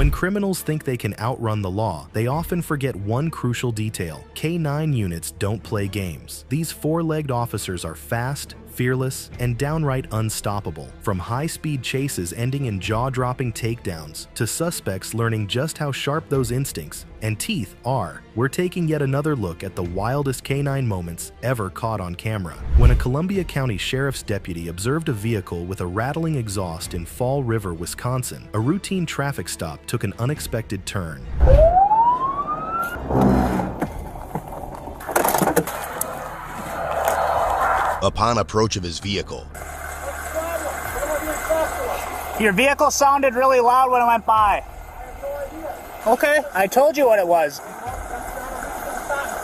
When criminals think they can outrun the law, they often forget one crucial detail. K9 units don't play games. These four-legged officers are fast, fearless, and downright unstoppable. From high-speed chases ending in jaw-dropping takedowns to suspects learning just how sharp those instincts and teeth are, we're taking yet another look at the wildest canine moments ever caught on camera. When a Columbia County Sheriff's deputy observed a vehicle with a rattling exhaust in Fall River, Wisconsin, a routine traffic stop took an unexpected turn. Upon approach of his vehicle, your vehicle sounded really loud when it went by. Okay, I told you what it was.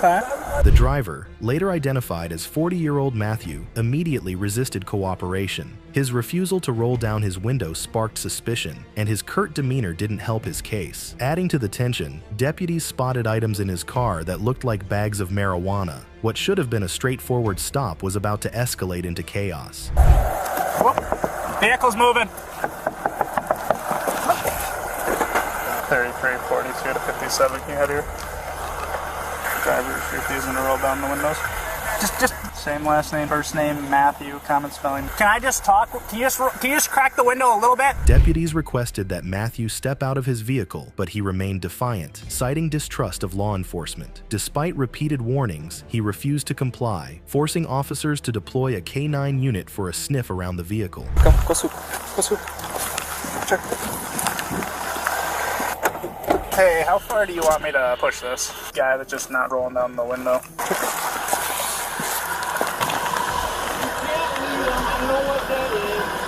Huh? The driver, later identified as 40-year-old Matthew, immediately resisted cooperation. His refusal to roll down his window sparked suspicion, and his curt demeanor didn't help his case. Adding to the tension, deputies spotted items in his car that looked like bags of marijuana. What should have been a straightforward stop was about to escalate into chaos. Whoop. Vehicle's moving. 33, 42 to 57, can you head here? Driver's refusing to roll down the windows. Just same last name, first name, Matthew, common spelling. Can I just talk? Can you just crack the window a little bit? Deputies requested that Matthew step out of his vehicle, but he remained defiant, citing distrust of law enforcement. Despite repeated warnings, he refused to comply, forcing officers to deploy a K9 unit for a sniff around the vehicle. Go swoop. Go swoop. Sure. Hey, how far do you want me to push this? Guy that's just not rolling down the window.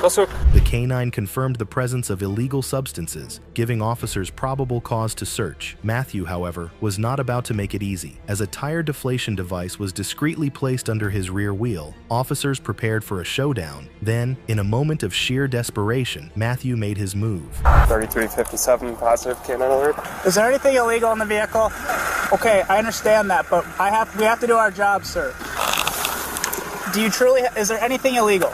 The K9 confirmed the presence of illegal substances, giving officers probable cause to search. Matthew, however, was not about to make it easy. As a tire deflation device was discreetly placed under his rear wheel, officers prepared for a showdown. Then, in a moment of sheer desperation, Matthew made his move. 3357, positive K9 alert. Is there anything illegal in the vehicle? Okay, I understand that, but we have to do our job, sir. Is there anything illegal?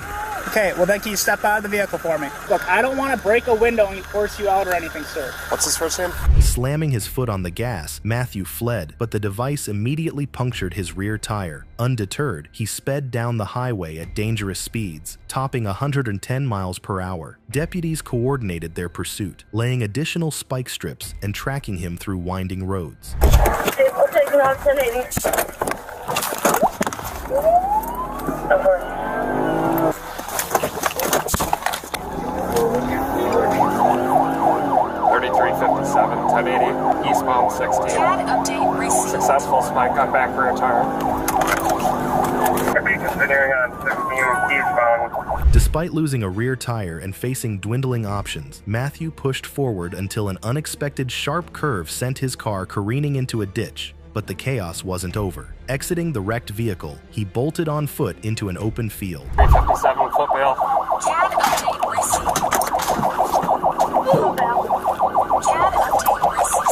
Okay, well then can you step out of the vehicle for me? Look, I don't want to break a window and force you out or anything, sir. What's his first name? Slamming his foot on the gas, Matthew fled, but the device immediately punctured his rear tire. Undeterred, he sped down the highway at dangerous speeds, topping 110 miles per hour. Deputies coordinated their pursuit, laying additional spike strips and tracking him through winding roads. Okay, we'll take around 1080. Over. 3357, 1080, eastbound 16. CAD update received. Successful spike on back rear tire. Continuing on 16 eastbound. Despite losing a rear tire and facing dwindling options, Matthew pushed forward until an unexpected sharp curve sent his car careening into a ditch. But the chaos wasn't over. Exiting the wrecked vehicle, he bolted on foot into an open field. 357, footbale. CAD update received. CAD update received.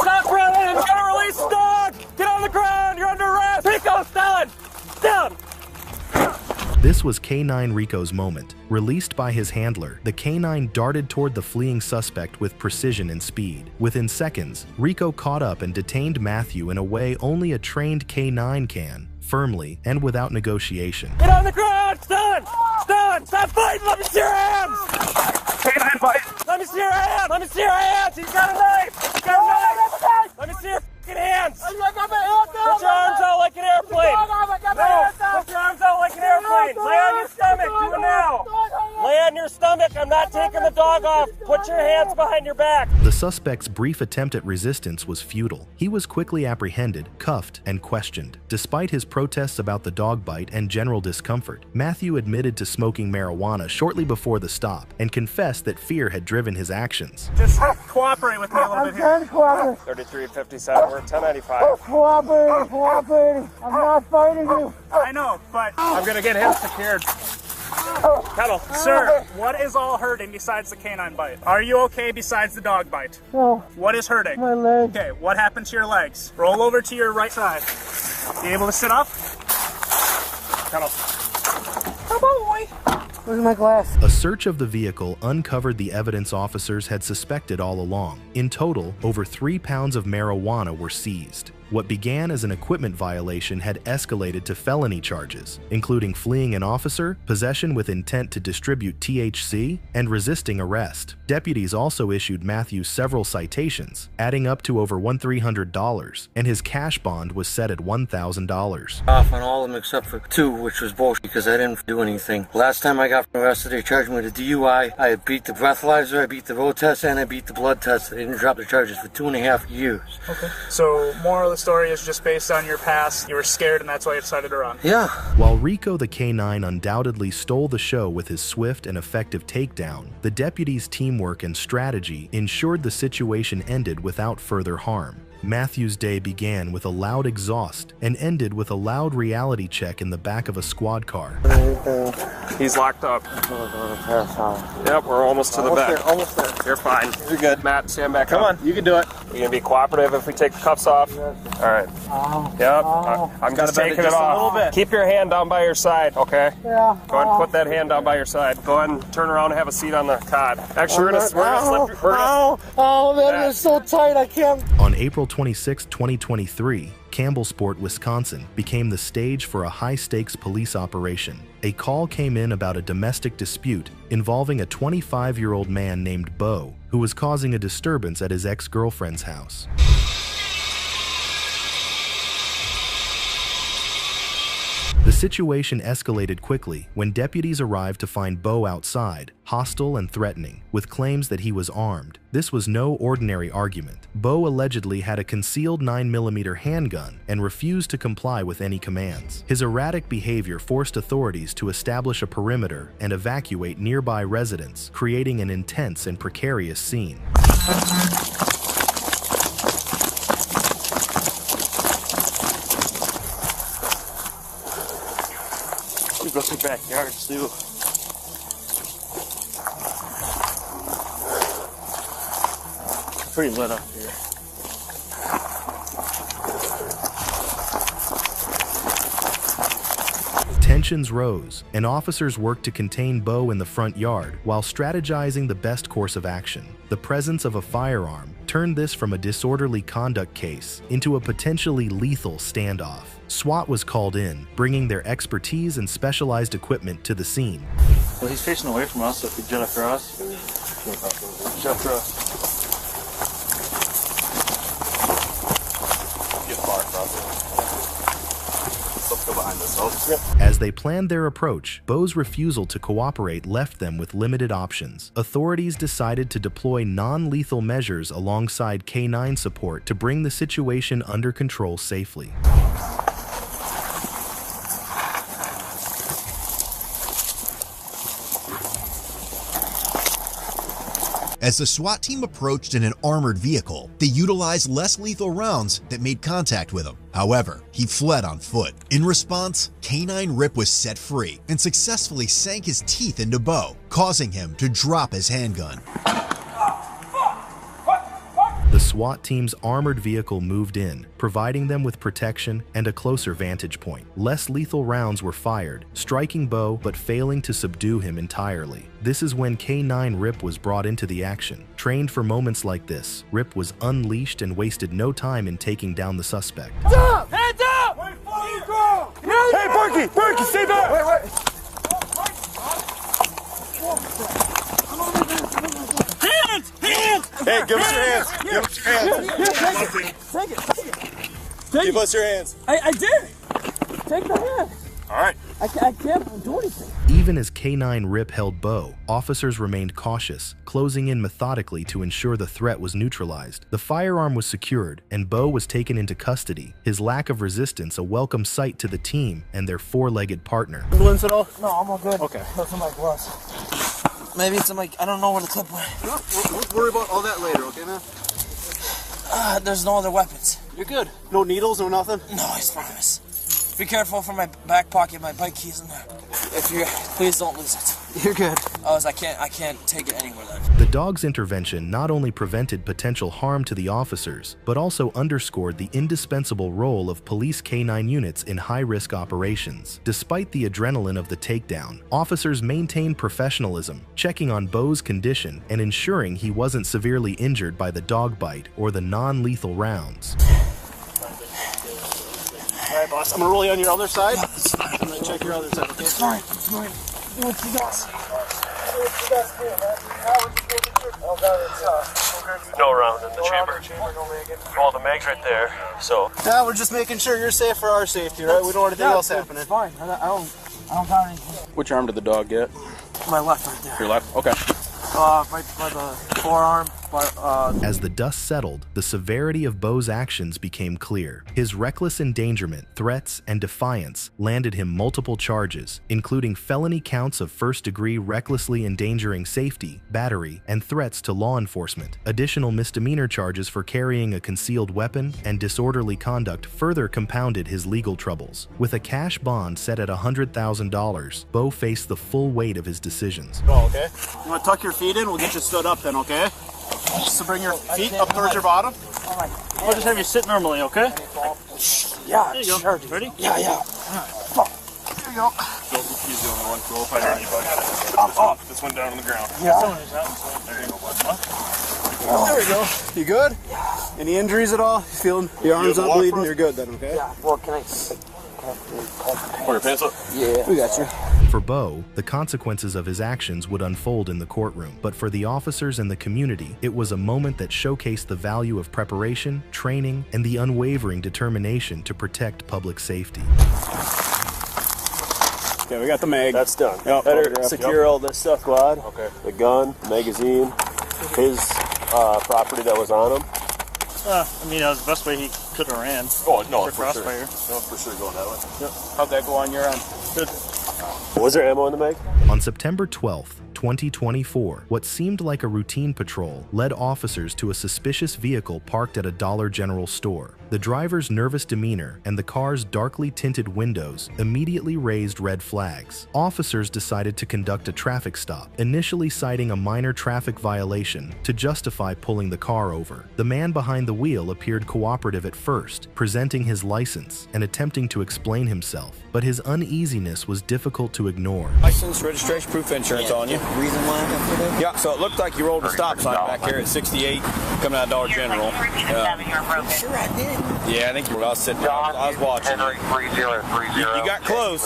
Stop running! I'm gonna release the dog! Get on the ground! You're under arrest! Rico, down! Down! This was K9 Rico's moment. Released by his handler, the K9 darted toward the fleeing suspect with precision and speed. Within seconds, Rico caught up and detained Matthew in a way only a trained K9 can, firmly and without negotiation. Get on the ground! Stun! Stun! Stop fighting! Let me see your hands! K9 fight. Let me see your hands! Let me see your hands! He's got a knife! He's got a knife! Let me see your f***ing hands! Put your arms out like an airplane! No! Put your arms out like an airplane! Lay on your stomach! Do it now! Lay on your stomach! I'm not taking the dog off! Put your hands behind your back! The suspect's brief attempt at resistance was futile. He was quickly apprehended, cuffed, and questioned. Despite his protests about the dog bite and general discomfort, Matthew admitted to smoking marijuana shortly before the stop and confessed that fear had driven his actions. Just cooperate with me a little bit here. 3357, we're 1095. Cooperating. I'm not fighting you. I know, but I'm gonna get him secured. Kettle. Sir, what is all hurting besides the canine bite? Are you okay besides the dog bite? No. What is hurting? My leg. Okay, what happened to your legs? Roll over to your right side. You able to sit up? Kettle. Come on, boy. Where's my glass? A search of the vehicle uncovered the evidence officers had suspected all along. In total, over 3 pounds of marijuana were seized. What began as an equipment violation had escalated to felony charges, including fleeing an officer, possession with intent to distribute THC, and resisting arrest. Deputies also issued Matthews several citations, adding up to over $1,300, and his cash bond was set at $1,000. Off on all of them except for 2, which was bullshit because I didn't do anything. Last time I got arrested, they charged me with a DUI. I beat the breathalyzer, I beat the road test, and I beat the blood test. They didn't drop the charges for 2.5 years. Okay. So, moral of the story is just based on your past. You were scared and that's why you decided to run. Yeah. While Rico the K9 undoubtedly stole the show with his swift and effective takedown, the deputies' teamwork and strategy ensured the situation ended without further harm. Matthew's day began with a loud exhaust and ended with a loud reality check in the back of a squad car. He's locked up. Yep, we're almost to the back. Almost there. You're fine. You're good. Matt, stand back Come up. on, you can do it. You gonna be cooperative if we take the cuffs off? All right. Yep. I'm just taking it off. A little bit. Keep your hand down by your side, okay? Yeah. Go ahead and put that hand down by your side. Go ahead and turn around and have a seat on the cot. Actually, we're gonna slip. Oh, man, it's so tight, I can't. On April 26, 2023, Campbellsport, Wisconsin, became the stage for a high-stakes police operation. A call came in about a domestic dispute involving a 25-year-old man named Bo, who was causing a disturbance at his ex-girlfriend's house. The situation escalated quickly when deputies arrived to find Bo outside, hostile and threatening, with claims that he was armed. This was no ordinary argument. Bo allegedly had a concealed 9mm handgun and refused to comply with any commands. His erratic behavior forced authorities to establish a perimeter and evacuate nearby residents, creating an intense and precarious scene. Go to the backyard, too. Pretty lit up here. Tensions rose, and officers worked to contain Bo in the front yard while strategizing the best course of action. The presence of a firearm turned this from a disorderly conduct case into a potentially lethal standoff. SWAT was called in, bringing their expertise and specialized equipment to the scene. Well, he's facing away from us, so if we jet across. Jet across. Get far across. Let's go behind us. As they planned their approach, Bo's refusal to cooperate left them with limited options. Authorities decided to deploy non-lethal measures alongside K9 support to bring the situation under control safely. As the SWAT team approached in an armored vehicle, they utilized less lethal rounds that made contact with him. However, he fled on foot. In response, K9 Rip was set free and successfully sank his teeth into Bo, causing him to drop his handgun. The SWAT team's armored vehicle moved in, providing them with protection and a closer vantage point. Less lethal rounds were fired, striking Bo but failing to subdue him entirely. This is when K9 Rip was brought into the action. Trained for moments like this, Rip was unleashed and wasted no time in taking down the suspect. Hands up! Hands up! Wait, Hey, Berkey! Berkey, stay back! Wait. Hey, give us your hands. Give us your hands. Take it. Give us your hands. I did. Take the hand. All right. I can't do anything. Even as K9 Rip held Bo, officers remained cautious, closing in methodically to ensure the threat was neutralized. The firearm was secured, and Bo was taken into custody, his lack of resistance a welcome sight to the team and their four-legged partner. Ambulance at all? No, I'm all good. Okay. That's in my gloves. Maybe it's in my, I don't know where the clip went. We'll worry about all that later, okay, man? There's no other weapons. You're good. No needles, no nothing? No, I promise. Be careful for my back pocket, my bike keys in there. Please don't lose it. You're good. I can't take it anywhere then. The dog's intervention not only prevented potential harm to the officers, but also underscored the indispensable role of police K-9 units in high-risk operations. Despite the adrenaline of the takedown, officers maintained professionalism, checking on Bo's condition and ensuring he wasn't severely injured by the dog bite or the non-lethal rounds. All right, boss. I'm gonna roll you on your other side. I'm gonna check your other side. Okay? It's fine. Do what you got. No round in the chamber. All the mags right there. So. Yeah, we're just making sure you're safe for our safety, right? We don't want anything else happening. It's fine. I don't got anything. Which arm did the dog get? My left right there. Your left? Okay. Right by the forearm. As the dust settled, the severity of Bo's actions became clear. His reckless endangerment, threats, and defiance landed him multiple charges, including felony counts of first-degree recklessly endangering safety, battery, and threats to law enforcement. Additional misdemeanor charges for carrying a concealed weapon and disorderly conduct further compounded his legal troubles. With a cash bond set at $100,000, Bo faced the full weight of his decisions. Oh, okay. You want to tuck your feet in? We'll get you stood up then, okay? So bring your feet up towards your bottom. I'll just have you sit normally, okay? Yeah, There you go. sure. Ready? Yeah. There you go. He's the only one. Go if I hear anybody. This one down on the ground. Yeah. There you go, bud. There we go. You good? Yeah. Any injuries at all? You feeling your arms not bleeding? You're good then, okay? Yeah. Well, can I? Pull your pants up. Yeah. We got you. For Bo, the consequences of his actions would unfold in the courtroom, but for the officers and the community, it was a moment that showcased the value of preparation, training, and the unwavering determination to protect public safety. Okay, we got the mag. That's done. Yep, Better secure all this stuff, Quad. Okay. The gun, magazine, his property that was on him. I mean, that was the best way he could have ran. Oh, no, for crossfire. Sure. No, for sure going that way. Yep. How'd that go on your end? Good. Was there ammo in the mag? On September 12th, 2024, what seemed like a routine patrol led officers to a suspicious vehicle parked at a Dollar General store. The driver's nervous demeanor and the car's darkly tinted windows immediately raised red flags. Officers decided to conduct a traffic stop, initially citing a minor traffic violation to justify pulling the car over. The man behind the wheel appeared cooperative at first, presenting his license and attempting to explain himself, but his uneasiness was difficult to ignore. License, registration, proof of insurance on you. Reason why I got put in? Yeah, so it looked like you rolled a stop sign back here at 68, coming out of Dollar General. Sure, I did. Yeah, I think I was sitting. I was watching. You got close.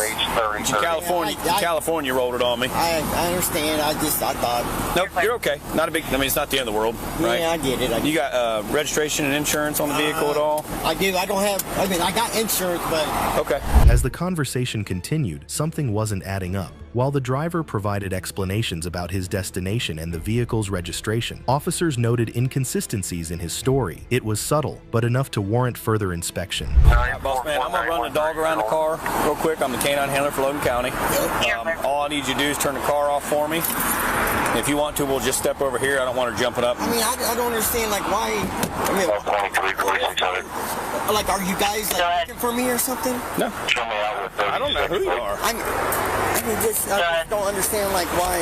California rolled it on me. I understand. I thought. Nope, you're okay. Not a big. I mean, it's not the end of the world, right? Yeah, I get it. You got registration and insurance on the vehicle at all? I do. I don't have. I mean, I got insurance, but okay. As the conversation continued, something wasn't adding up. While the driver provided explanations about his destination and the vehicle's registration, officers noted inconsistencies in his story. It was subtle, but enough to warrant further inspection. All right, boss man, I'm going to run the dog around the car real quick. I'm the K-9 handler for Logan County. All I need you to do is turn the car off for me. If you want to, we'll just step over here. I don't want her jumping up. I mean, I don't understand, like, why. I mean, like, are you guys, like, looking for me or something? No. I don't know who you are. I just don't understand, like, why.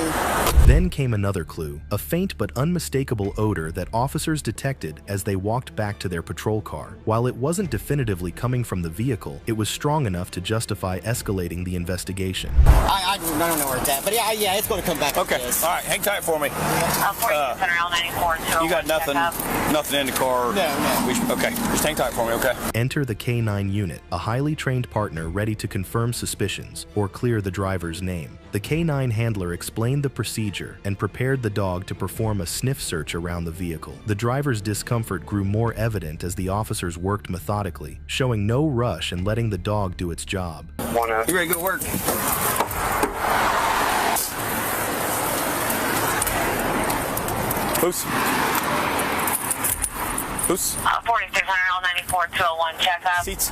Then came another clue, a faint but unmistakable odor that officers detected as they walked back to their patrol car. While it wasn't definitively coming from the vehicle, it was strong enough to justify escalating the investigation. I don't know where it's at, but yeah, it's going to come back. Okay, all right, hang tight for me. You got nothing in the car? No. Okay, just hang tight for me, okay? Enter the K-9 unit, a highly trained partner ready to confirm suspicions or clear the driver's name. The K-9 handler explained the procedure and prepared the dog to perform a sniff search around the vehicle. The driver's discomfort grew more evident as the officers worked methodically, showing no rush and letting the dog do its job. You ready to go to work? Who's? 4600 L94 201, check up. Seats.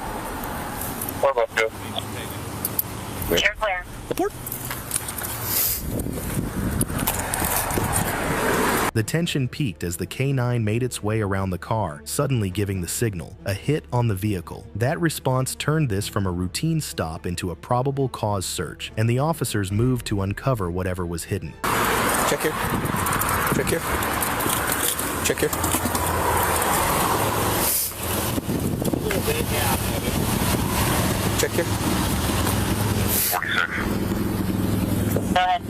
What about you? You're clear. Report. The tension peaked as the K9 made its way around the car, suddenly giving the signal, a hit on the vehicle. That response turned this from a routine stop into a probable cause search, and the officers moved to uncover whatever was hidden. Check here. Check here. Check here. A little bit, yeah. Check here. 46. Go ahead.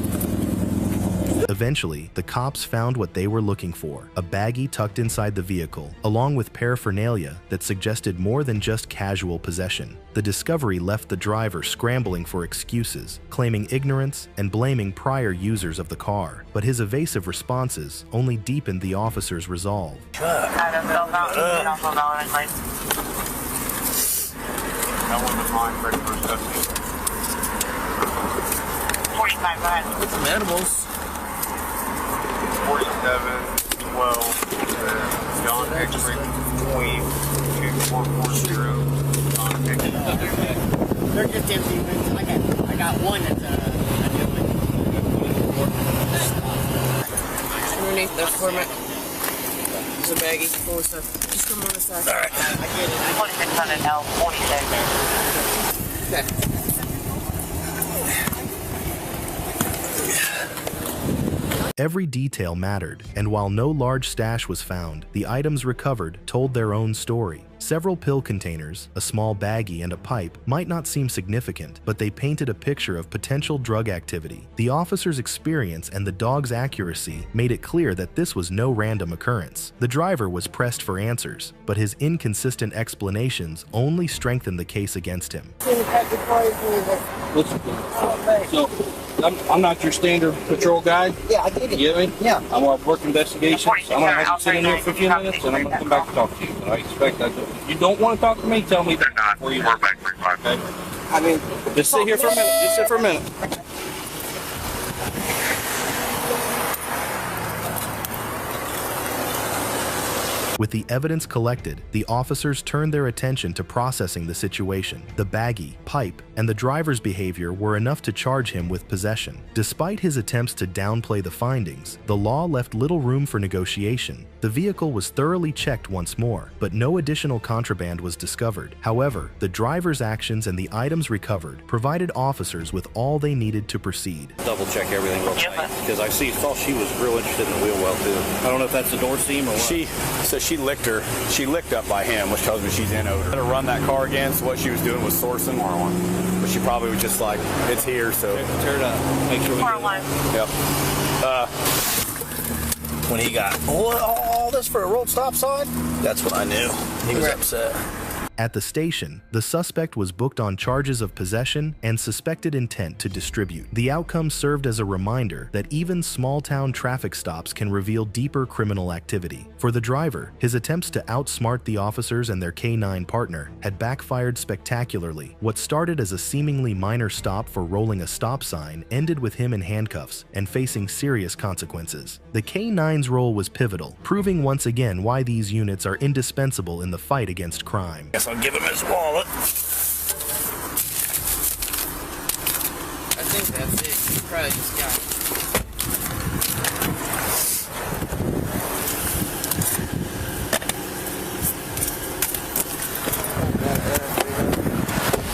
Eventually, the cops found what they were looking for, a baggie tucked inside the vehicle, along with paraphernalia that suggested more than just casual possession. The discovery left the driver scrambling for excuses, claiming ignorance and blaming prior users of the car. But his evasive responses only deepened the officers' resolve. That one was mine, ready for assessment. 45, go ahead. Some edibles. 47, 12, John X-ray, Queen, 2440, John X-ray. They're just empty ones. I got one that's a new one. Underneath the format. There's a baggie full of stuff. Just come on this side. Alright. I get it. 2600 L, 46. Okay. Every detail mattered, and while no large stash was found, the items recovered told their own story. Several pill containers, a small baggie, and a pipe might not seem significant, but they painted a picture of potential drug activity. The officer's experience and the dog's accuracy made it clear that this was no random occurrence. The driver was pressed for answers, but his inconsistent explanations only strengthened the case against him. Listen, so I'm not your standard patrol guy. Yeah, I get it. You get me? Yeah. I'm going to work investigations. I'm going to have to sit in here for a few minutes, and I'm going to come back and talk to you. And I expect that. If you don't want to talk to me, tell me that. We're back 35. Okay? I mean, just sit here for a minute. Just sit for a minute. With the evidence collected, the officers turned their attention to processing the situation. The baggie, pipe, and the driver's behavior were enough to charge him with possession. Despite his attempts to downplay the findings, the law left little room for negotiation. The vehicle was thoroughly checked once more, but no additional contraband was discovered. However, the driver's actions and the items recovered provided officers with all they needed to proceed. Double check everything real quick, because I saw she was real interested in the wheel well too. I don't know if that's the door seam or what. She licked up by him, which tells me she's in odor. To run that car again, so what she was doing was sourcing. But she probably was just like, it's here, so. Tear it up. Make sure we get it. Yep. When he got all this for a rolled stop sign, that's when I knew he was upset. At the station, the suspect was booked on charges of possession and suspected intent to distribute. The outcome served as a reminder that even small-town traffic stops can reveal deeper criminal activity. For the driver, his attempts to outsmart the officers and their K9 partner had backfired spectacularly. What started as a seemingly minor stop for rolling a stop sign ended with him in handcuffs and facing serious consequences. The K9's role was pivotal, proving once again why these units are indispensable in the fight against crime. I'll give him his wallet. I think that's it. He probably just got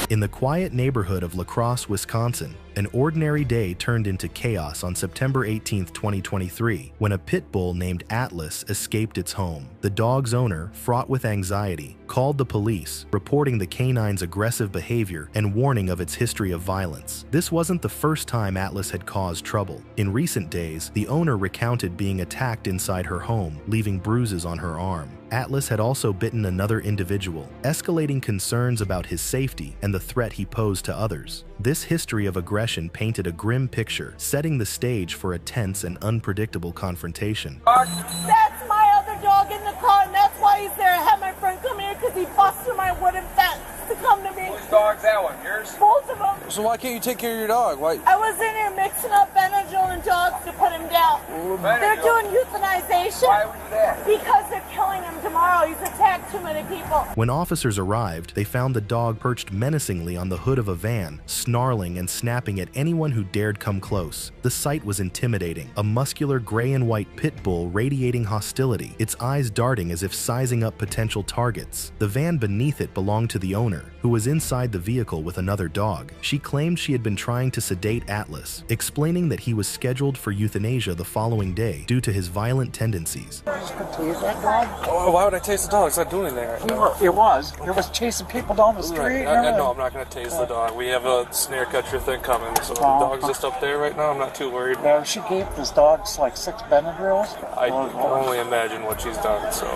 it. In the quiet neighborhood of La Crosse, Wisconsin, an ordinary day turned into chaos on September 18, 2023, when a pit bull named Atlas escaped its home. The dog's owner, fraught with anxiety, called the police, reporting the canine's aggressive behavior and warning of its history of violence. This wasn't the first time Atlas had caused trouble. In recent days, the owner recounted being attacked inside her home, leaving bruises on her arm. Atlas had also bitten another individual, escalating concerns about his safety and the threat he posed to others. This history of aggression painted a grim picture, setting the stage for a tense and unpredictable confrontation. That's my other dog in the car, and that's why he's there. I had my friend come here because he busted my wooden fence to come to me. Whose dog's that one? Yours? Both of them. So why can't you take care of your dog? Why? I was in here mixing up Benadryl and dogs to put him down. They're doing euthanization investigation. Why was that? Because they're killing him tomorrow. He's attacked too many people. When officers arrived, they found the dog perched menacingly on the hood of a van, snarling and snapping at anyone who dared come close. The sight was intimidating, a muscular gray and white pit bull radiating hostility, its eyes darting as if sizing up potential targets. The van beneath it belonged to the owner, who was inside the vehicle with another dog. She claimed she had been trying to sedate Atlas, explaining that he was scheduled for euthanasia the following day due to his violent tendencies. Tase that dog? Oh, why would I tase the dog? It's not doing anything right now. It was chasing people down the street. No, I'm not going to tase the dog. We have a snare catcher thing coming, so the dog's just up there right now. I'm not too worried. Yeah, she gave this dog like 6 Benadryls. I can only imagine what she's done, so...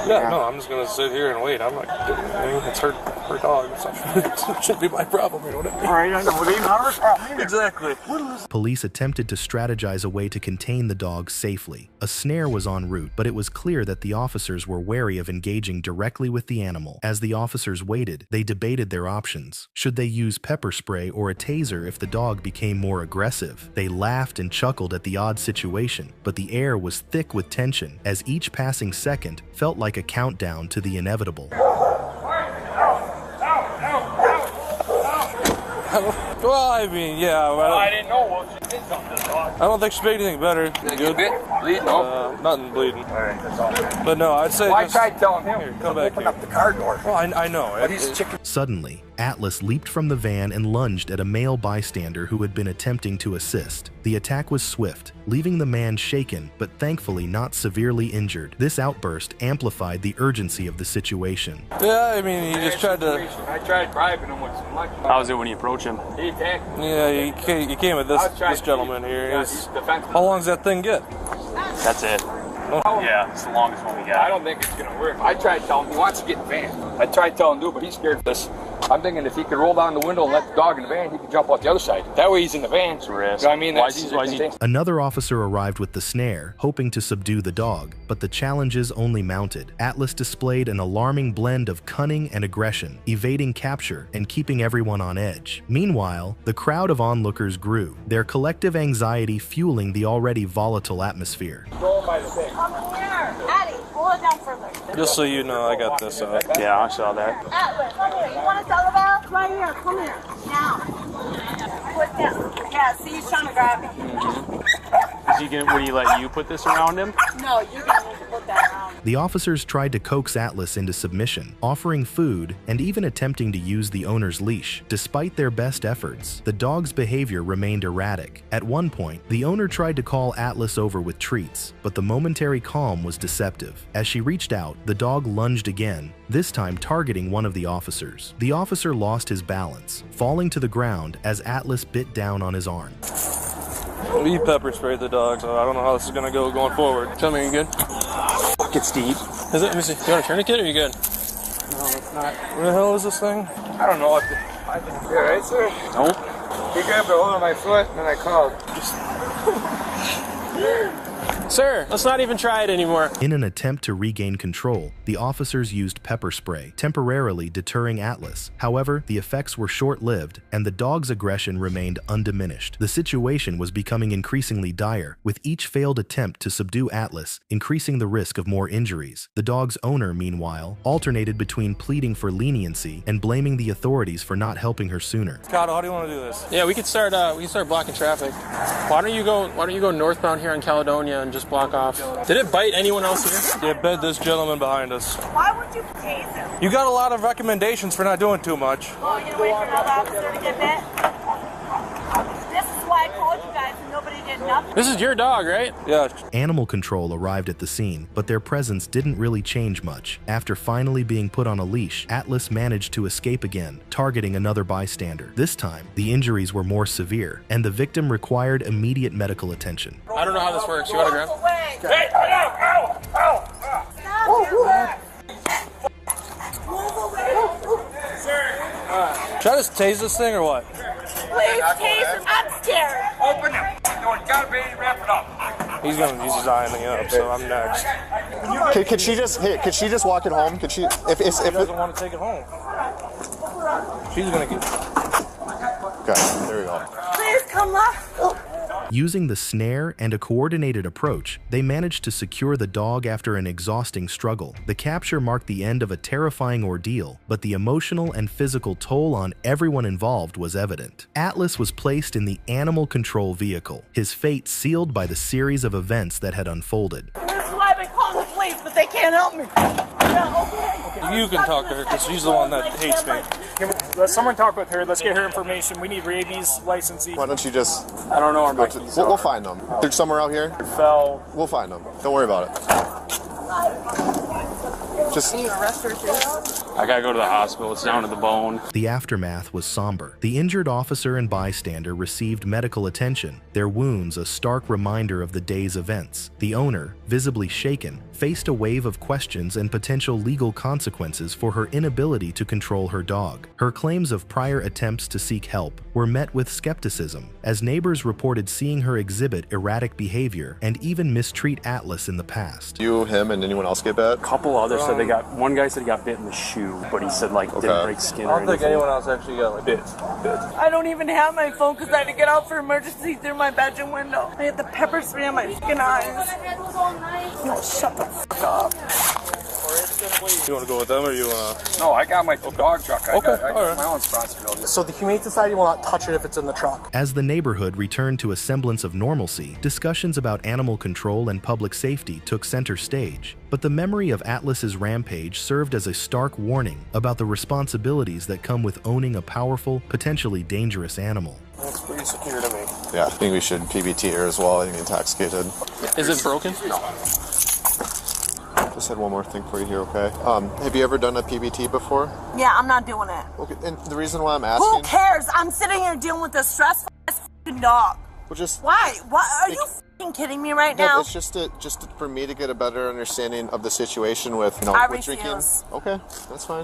Yeah, no, I'm just going to sit here and wait. I'm not doing anything. It's her dog. It shouldn't be my problem, you know what I mean? Right, I know. It ain't our problem. Exactly. Police attempted to strategize a way to contain the dog safely. A snare was en route, but it was clear that the officers were wary of engaging directly with the animal. As the officers waited, they debated their options. Should they use pepper spray or a taser if the dog became more aggressive? They laughed and chuckled at the odd situation, but the air was thick with tension as each passing second felt like a countdown to the inevitable. Well, I mean, yeah. Well, I didn't know what she did something to the dog. I don't think she made anything better. Good. Bleeding? No. Nothing bleeding. All right, that's all right. But no, I'd say well, I tried telling him. Here, come back open here. Up the car door. Well, I know. But he's chicken. Suddenly, Atlas leaped from the van and lunged at a male bystander who had been attempting to assist. The attack was swift, leaving the man shaken, but thankfully not severely injured. This outburst amplified the urgency of the situation. Yeah, I mean, he just tried to... I tried bribing him with some lunch. How was it when you approached him? He attacked me. Yeah, he came at this gentleman here. How long does that thing get? That's it. Yeah, it's the longest one we got. I don't think it's going to work. I tried telling him he wants to get in the van. I tried telling him, but he's scared of this. I'm thinking if he could roll down the window and let the dog in the van, he could jump out the other side. That way he's in the van. It's a risk. You know what I mean? Why is he... Another officer arrived with the snare, hoping to subdue the dog, but the challenges only mounted. Atlas displayed an alarming blend of cunning and aggression, evading capture and keeping everyone on edge. Meanwhile, the crowd of onlookers grew, their collective anxiety fueling the already volatile atmosphere. Come here. Addie, pull it down further. Just so you know, I got this out. Yeah, I saw that. Atlas, come here. You want to tell about? Right here. Come here. Now. Put down. Yeah, see, he's trying to grab me. Would he let you put this around him? No, you're going to need to put that around. The officers tried to coax Atlas into submission, offering food and even attempting to use the owner's leash. Despite their best efforts, the dog's behavior remained erratic. At one point, the owner tried to call Atlas over with treats, but the momentary calm was deceptive. As she reached out, the dog lunged again, this time targeting one of the officers. The officer lost his balance, falling to the ground as Atlas bit down on his arm. We pepper sprayed the dog, so I don't know how this is going to go going forward. Tell me, you good? Fuck, it's deep. Is it? Let me see. You want a tourniquet or are you good? No, it's not. Where the hell is this thing? I don't know. I've been here, right, sir? Nope. He grabbed a hold of my foot, and then I called. Sir, let's not even try it anymore. In an attempt to regain control, the officers used pepper spray, temporarily deterring Atlas. However, the effects were short-lived, and the dog's aggression remained undiminished. The situation was becoming increasingly dire, with each failed attempt to subdue Atlas, increasing the risk of more injuries. The dog's owner, meanwhile, alternated between pleading for leniency and blaming the authorities for not helping her sooner. Cotto, how do you want to do this? Yeah, we can start blocking traffic. Why don't you go northbound here on Caledonia and just block off? Did it bite anyone else here? Yeah, bed this gentleman behind us. Why would you tase him? You got a lot of recommendations for not doing too much. Oh, you're waiting for another officer to get bit? This is why I told you guys and nobody did nothing. This is your dog, right? Yeah. Animal control arrived at the scene, but their presence didn't really change much. After finally being put on a leash, Atlas managed to escape again, targeting another bystander. This time, the injuries were more severe, and the victim required immediate medical attention. I don't know how this works. You want to grab? Hey, ow, ow, ow. Should I just tase this thing or what? Please tase him. I'm scared. Open him. No, it's got to be wrap it up. He's eyeing me up, so I'm next. Could she just walk it home? Could she? If she doesn't want to take it home, she's gonna get. Okay, there we go. Please come up. Using the snare and a coordinated approach, they managed to secure the dog after an exhausting struggle. The capture marked the end of a terrifying ordeal, but the emotional and physical toll on everyone involved was evident. Atlas was placed in the animal control vehicle, his fate sealed by the series of events that had unfolded. This is why I've been calling the police, but they can't help me. Yeah, okay. You can talk to her because she's the one that hates me. Let someone talk with her. Let's get her information. We need rabies licensee. Why don't you just... I don't know where my We'll find them. They're somewhere out here? Fell. We'll find them. Don't worry about it. Just... I gotta go to the hospital. It's down to the bone. The aftermath was somber. The injured officer and bystander received medical attention, their wounds a stark reminder of the day's events. The owner, visibly shaken, faced a wave of questions and potential legal consequences for her inability to control her dog. Her claims of prior attempts to seek help were met with skepticism, as neighbors reported seeing her exhibit erratic behavior and even mistreat Atlas in the past. You, him, and anyone else get bit? A couple others said they got, one guy said he got bit in the shoe, but he said like didn't break skin or anything. I don't think anyone else actually got like bit. I don't even have my phone because I had to get out for emergency through my bedroom window. I had the pepper spray on my fucking eyes. No, shut the fuck up. You want to go with them or you want to? No, I got my dog truck. I got my own responsibility. So the Humane Society will not touch it if it's in the truck. As the neighborhood returned to a semblance of normalcy, discussions about animal control and public safety took center stage. But the memory of Atlas's rampage served as a stark warning about the responsibilities that come with owning a powerful, potentially dangerous animal. That's pretty secure to me. Yeah, I think we should PBT her as well. I think intoxicated. Is it broken? No. Just had one more thing for you here, okay? Have you ever done a PBT before? Yeah, I'm not doing it. Okay, and the reason why I'm asking... Who cares? I'm sitting here dealing with a stressful ass fucking dog. Well, just... Why? What? Are you fucking kidding me right now? It's just for me to get a better understanding of the situation with, I with drinking. refuse. Okay, that's fine.